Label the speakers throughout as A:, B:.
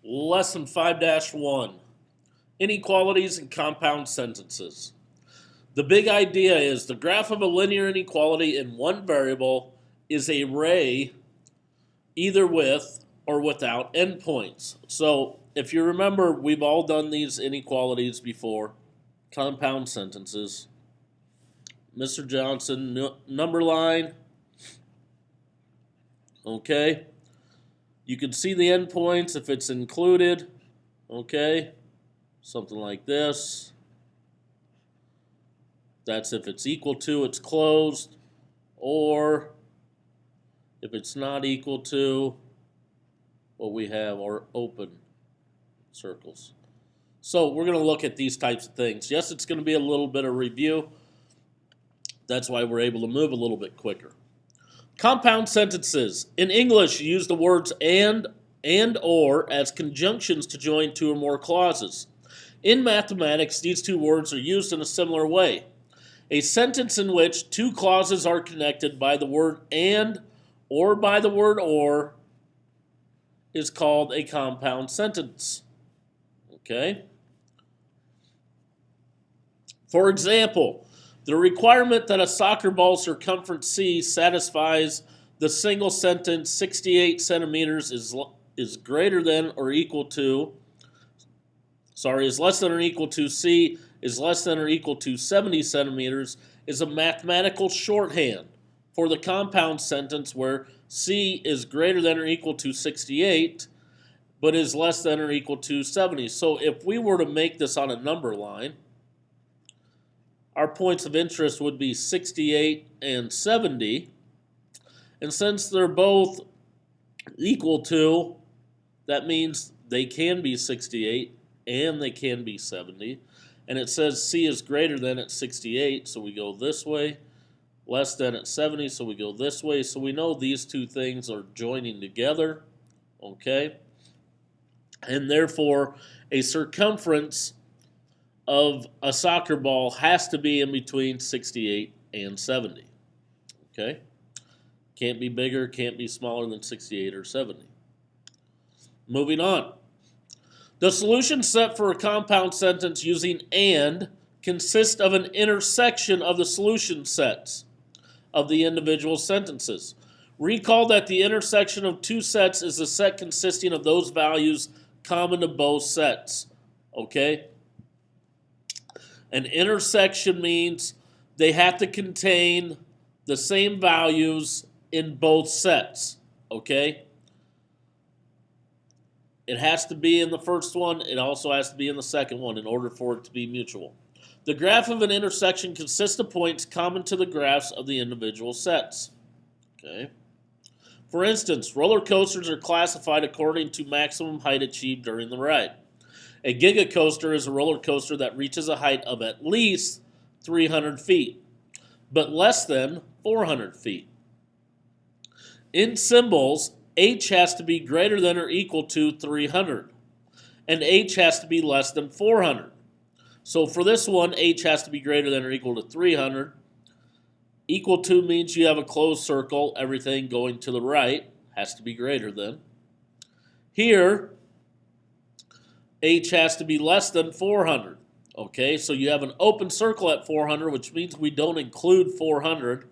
A: Lesson 5-1, Inequalities in Compound Sentences. The big idea is the graph of a linear inequality in one variable is a ray either with or without endpoints. So if you remember, we've all done these inequalities before, compound sentences. Mr. Johnson, number line, okay. You can see the endpoints if it's included, okay, something like this. That's if it's equal to, it's closed, or if it's not equal to, what we have are open circles. So we're going to look at these types of things. Yes, it's going to be a little bit of review. That's why we're able to move a little bit quicker. Compound sentences. In English, you use the words and or as conjunctions to join two or more clauses. In mathematics, these two words are used in a similar way. A sentence in which two clauses are connected by the word and or by the word or is called a compound sentence. Okay? For example, the requirement that a soccer ball circumference C satisfies the single sentence 68 centimeters is greater than or equal to, is less than or equal to C is less than or equal to 70 centimeters is a mathematical shorthand for the compound sentence where C is greater than or equal to 68 but is less than or equal to 70. So if we were to make this on a number line, our points of interest would be 68 and 70. And since they're both equal to, that means they can be 68 and they can be 70. And it says C is greater than at 68, so we go this way. Less than at 70, so we go this way. So we know these two things are joining together, okay? And therefore, a circumference of a soccer ball has to be in between 68 and 70, okay? Can't be bigger, can't be smaller than 68 or 70. Moving on. The solution set for a compound sentence using and consists of an intersection of the solution sets of the individual sentences. Recall that the intersection of two sets is a set consisting of those values common to both sets. Okay? An intersection means they have to contain the same values in both sets. Okay? It has to be in the first one. It also has to be in the second one in order for it to be mutual. The graph of an intersection consists of points common to the graphs of the individual sets. Okay. For instance, roller coasters are classified according to maximum height achieved during the ride. A gigacoaster is a roller coaster that reaches a height of at least 300 feet, but less than 400 feet. In symbols, H has to be greater than or equal to 300, and H has to be less than 400. So for this one, H has to be greater than or equal to 300. Equal to means you have a closed circle, everything going to the right has to be greater than. Here, H has to be less than 400. Okay, so you have an open circle at 400, which means we don't include 400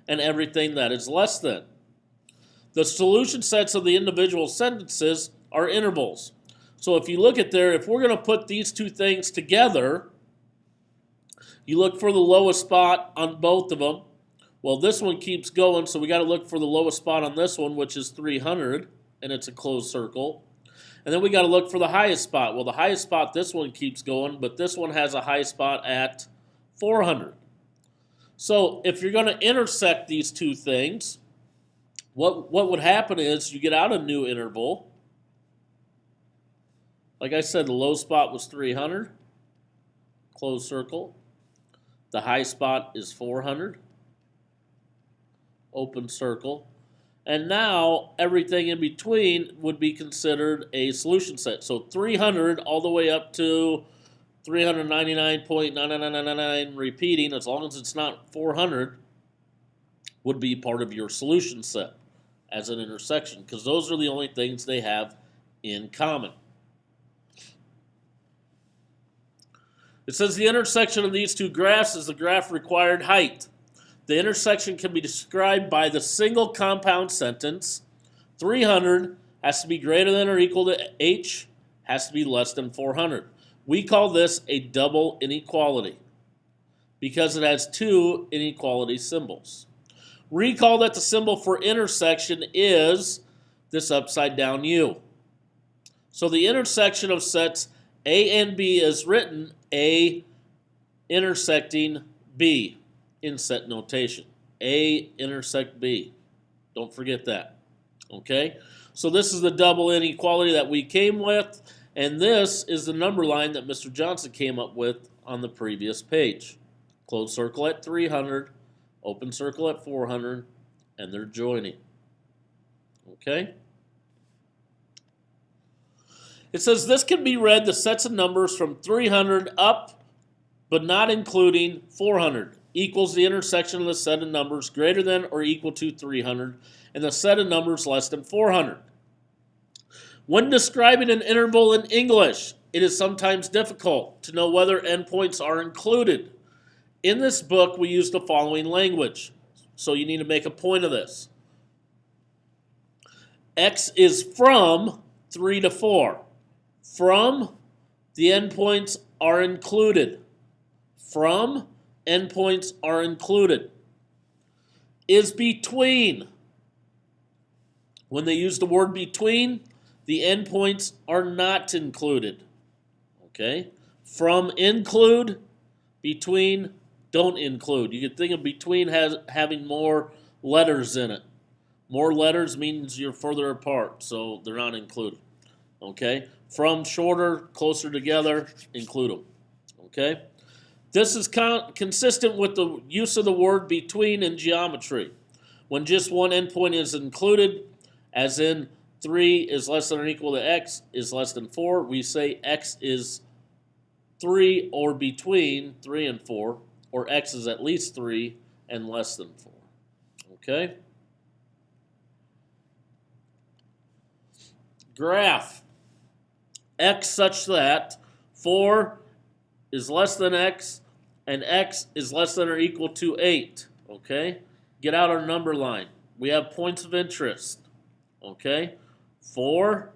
A: and everything that is less than. The solution sets of the individual sentences are intervals. So if you look at there, if we're going to put these two things together, you look for the lowest spot on both of them. Well, this one keeps going, so we got to look for the lowest spot on this one, which is 300, and it's a closed circle. And then we got to look for the highest spot. Well, the highest spot, this one keeps going, but this one has a high spot at 400. So if you're going to intersect these two things, what would happen is you get out a new interval. Like I said, the low spot was 300, closed circle. The high spot is 400, open circle. And now everything in between would be considered a solution set. So 300 all the way up to 399.99999 repeating, as long as it's not 400, would be part of your solution set as an intersection, because those are the only things they have in common. It says the intersection of these two graphs is the graph required height. The intersection can be described by the single compound sentence. 300 has to be greater than or equal to h, has to be less than 400. We call this a double inequality because it has two inequality symbols. Recall that the symbol for intersection is this upside down U. So the intersection of sets A and B is written A intersecting B in set notation. A intersect B. Don't forget that. Okay? So this is the double inequality that we came with, and this is the number line that Mr. Johnson came up with on the previous page. Closed circle at 300, open circle at 400, and they're joining. Okay? It says this can be read the sets of numbers from 300 up, but not including 400, equals the intersection of the set of numbers greater than or equal to 300 and the set of numbers less than 400. When describing an interval in English, it is sometimes difficult to know whether endpoints are included. In this book, we use the following language, so you need to make a point of this. X is from 3 to 4. From, the endpoints are included. From, endpoints are included. Is between. When they use the word between, the endpoints are not included. Okay? From, include. Between, don't include. You can think of between having more letters in it. More letters means you're further apart, so they're not included. Okay? From, shorter, closer together, include them. Okay? This is consistent with the use of the word between in geometry. When just one endpoint is included, as in 3 is less than or equal to x is less than 4, we say x is 3 or between 3 and 4, or x is at least 3 and less than 4. Okay? Graph. X such that 4 is less than x and x is less than or equal to 8. Okay? Get out our number line. We have points of interest. Okay? 4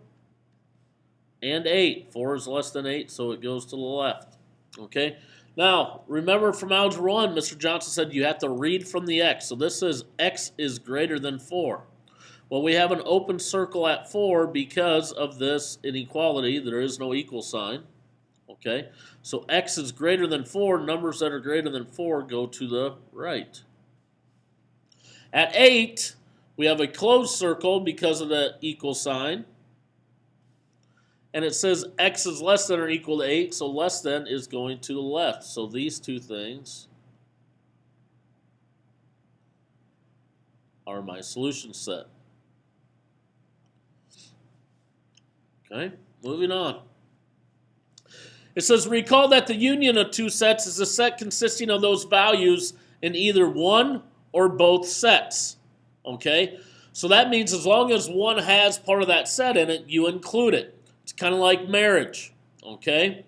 A: and 8. 4 is less than 8, so it goes to the left. Okay? Now, remember from Algebra 1, Mr. Johnson said you have to read from the x. So this says x is greater than 4. Well, we have an open circle at 4 because of this inequality. There is no equal sign. Okay? So x is greater than 4. Numbers that are greater than 4 go to the right. At 8, we have a closed circle because of the equal sign. And it says x is less than or equal to 8, so less than is going to the left. So these two things are my solution set. Okay, moving on. It says, recall that the union of two sets is a set consisting of those values in either one or both sets. Okay, so that means as long as one has part of that set in it, you include it. It's kind of like marriage, okay?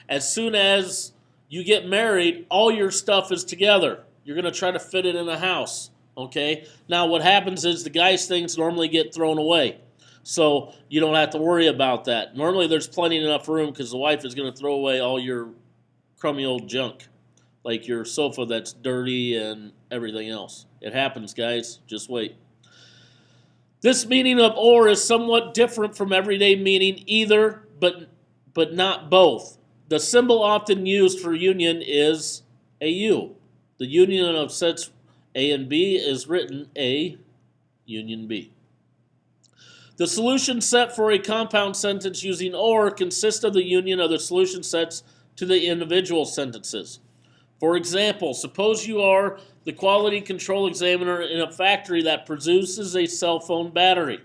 A: As soon as you get married, all your stuff is together. You're going to try to fit it in a house, okay? Now, what happens is the guy's things normally get thrown away, so you don't have to worry about that. Normally, there's plenty enough room because the wife is going to throw away all your crummy old junk, like your sofa that's dirty and everything else. It happens, guys. Just wait. This meaning of or is somewhat different from everyday meaning either, but not both. The symbol often used for union is a U. The union of sets A and B is written A union B. The solution set for a compound sentence using or consists of the union of the solution sets to the individual sentences. For example, suppose you are the quality control examiner in a factory that produces a cell phone battery.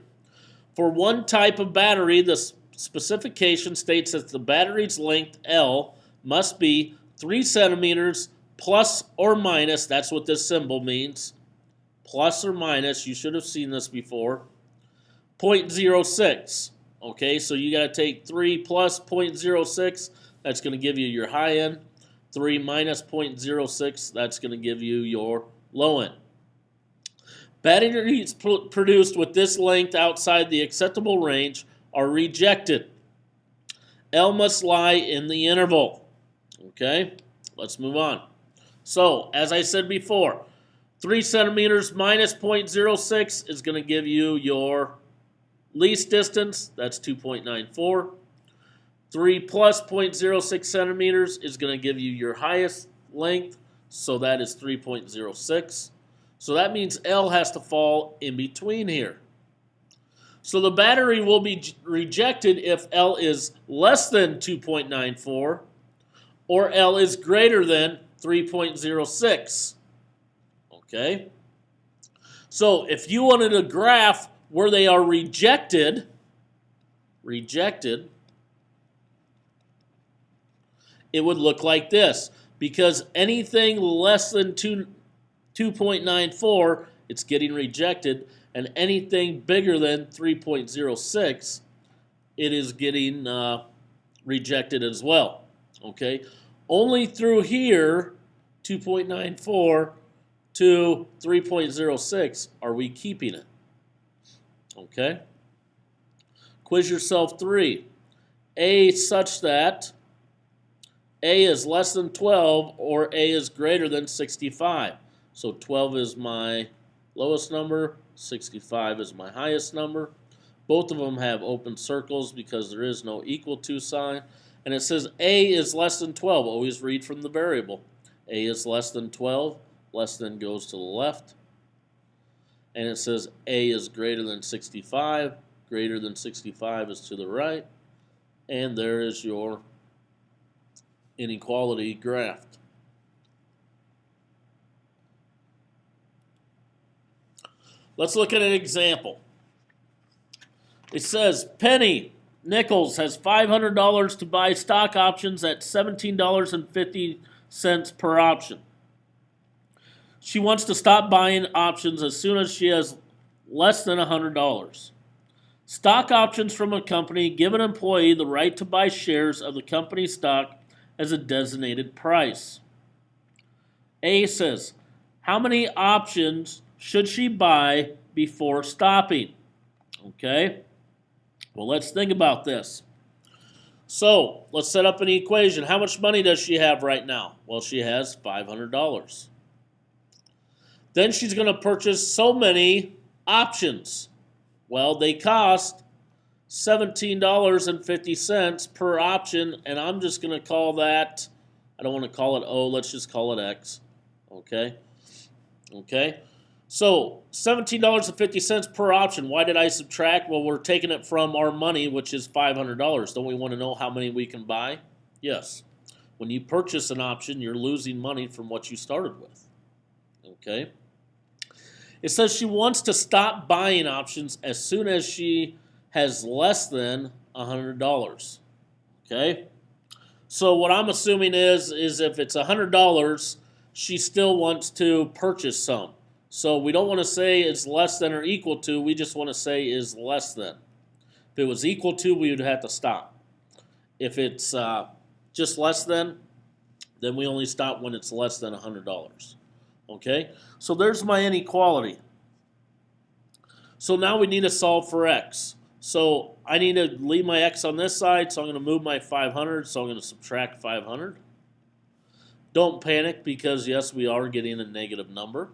A: For one type of battery, the specification states that the battery's length, L, must be 3 centimeters plus or minus, that's what this symbol means, plus or minus, you should have seen this before, 0.06. Okay, so you got to take 3 plus 0.06, that's going to give you your high end. 3 minus 0.06, that's going to give you your low end. Batteries produced with this length outside the acceptable range are rejected. L must lie in the interval. Okay, let's move on. So, as I said before, 3 centimeters minus 0.06 is going to give you your least distance. That's 2.94. 3 plus 0.06 centimeters is going to give you your highest length. So that is 3.06. So that means L has to fall in between here. So the battery will be rejected if L is less than 2.94 or L is greater than 3.06. Okay? So if you wanted a graph where they are rejected, it would look like this. Because anything less than 2.94, it's getting rejected, and anything bigger than 3.06, it is getting rejected as well. Okay? Only through here, 2.94 to 3.06, are we keeping it. Okay? Quiz yourself 3. A such that A is less than 12 or A is greater than 65. So 12 is my lowest number, 65 is my highest number. Both of them have open circles because there is no equal to sign. And it says A is less than 12. Always read from the variable. A is less than 12. Less than goes to the left. And it says A is greater than 65. Greater than 65 is to the right. And there is your inequality graph. Let's look at an example. It says Penny Nichols has $500 to buy stock options at $17.50 per option. She wants to stop buying options as soon as she has less than $100. Stock options from a company give an employee the right to buy shares of the company's stock as a designated price. A says, how many options should she buy before stopping? Okay, well, let's think about this. So, let's set up an equation. How much money does she have right now? Well, she has $500. Then she's going to purchase so many options. Well, they cost $17.50 per option, and I'm just going to call that, I don't want to call it O, let's just call it X. Okay? Okay? So, $17.50 per option. Why did I subtract? Well, we're taking it from our money, which is $500. Don't we want to know how many we can buy? Yes. When you purchase an option, you're losing money from what you started with. Okay? It says she wants to stop buying options as soon as she has less than $100. Okay? So what I'm assuming is if it's $100, she still wants to purchase some. So we don't want to say it's less than or equal to. We just want to say is less than. If it was equal to, we would have to stop. If it's just less than, then we only stop when it's less than $100. Okay? So there's my inequality. So now we need to solve for x. So I need to leave my x on this side, so I'm going to move my 500, so I'm going to subtract 500. Don't panic because, yes, we are getting a negative number.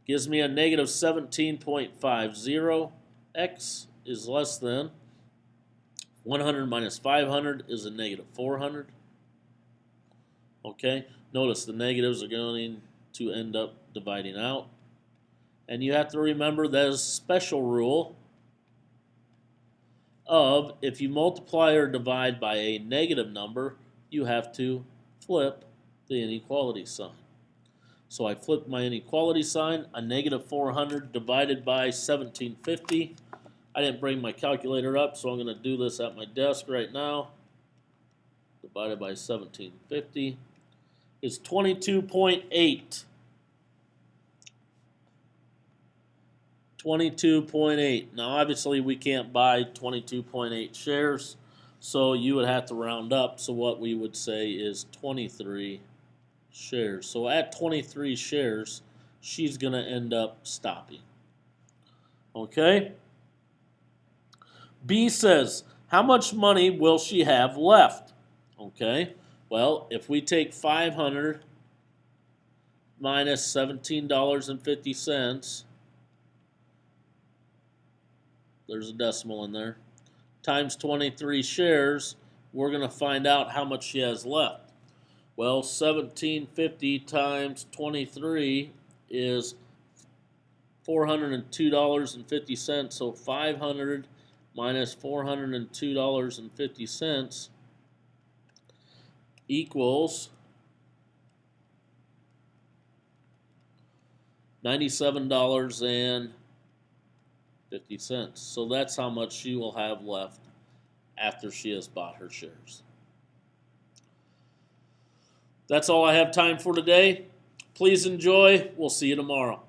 A: Gives me a negative 17.50. X is less than 100 minus 500 is a negative 400. Okay, notice the negatives are going to end up dividing out. And you have to remember there's a special rule of if you multiply or divide by a negative number, you have to flip the inequality sign. So I flipped my inequality sign, a negative 400 divided by 1750. I didn't bring my calculator up, so I'm going to do this at my desk right now. Divided by 1750 is 22.8. 22.8. Now, obviously, we can't buy 22.8 shares, So you would have to round up. So what we would say is 23 shares. So at 23 shares, she's going to end up stopping. Okay? B says, how much money will she have left? Okay? Well, if we take 500 minus $17.50, there's a decimal in there, times 23 shares, we're going to find out how much she has left. Well, 1750 times 23 is $402.50. So 500 minus $402.50 equals $97.50. So that's how much she will have left after she has bought her shares. That's all I have time for today. Please enjoy. We'll see you tomorrow.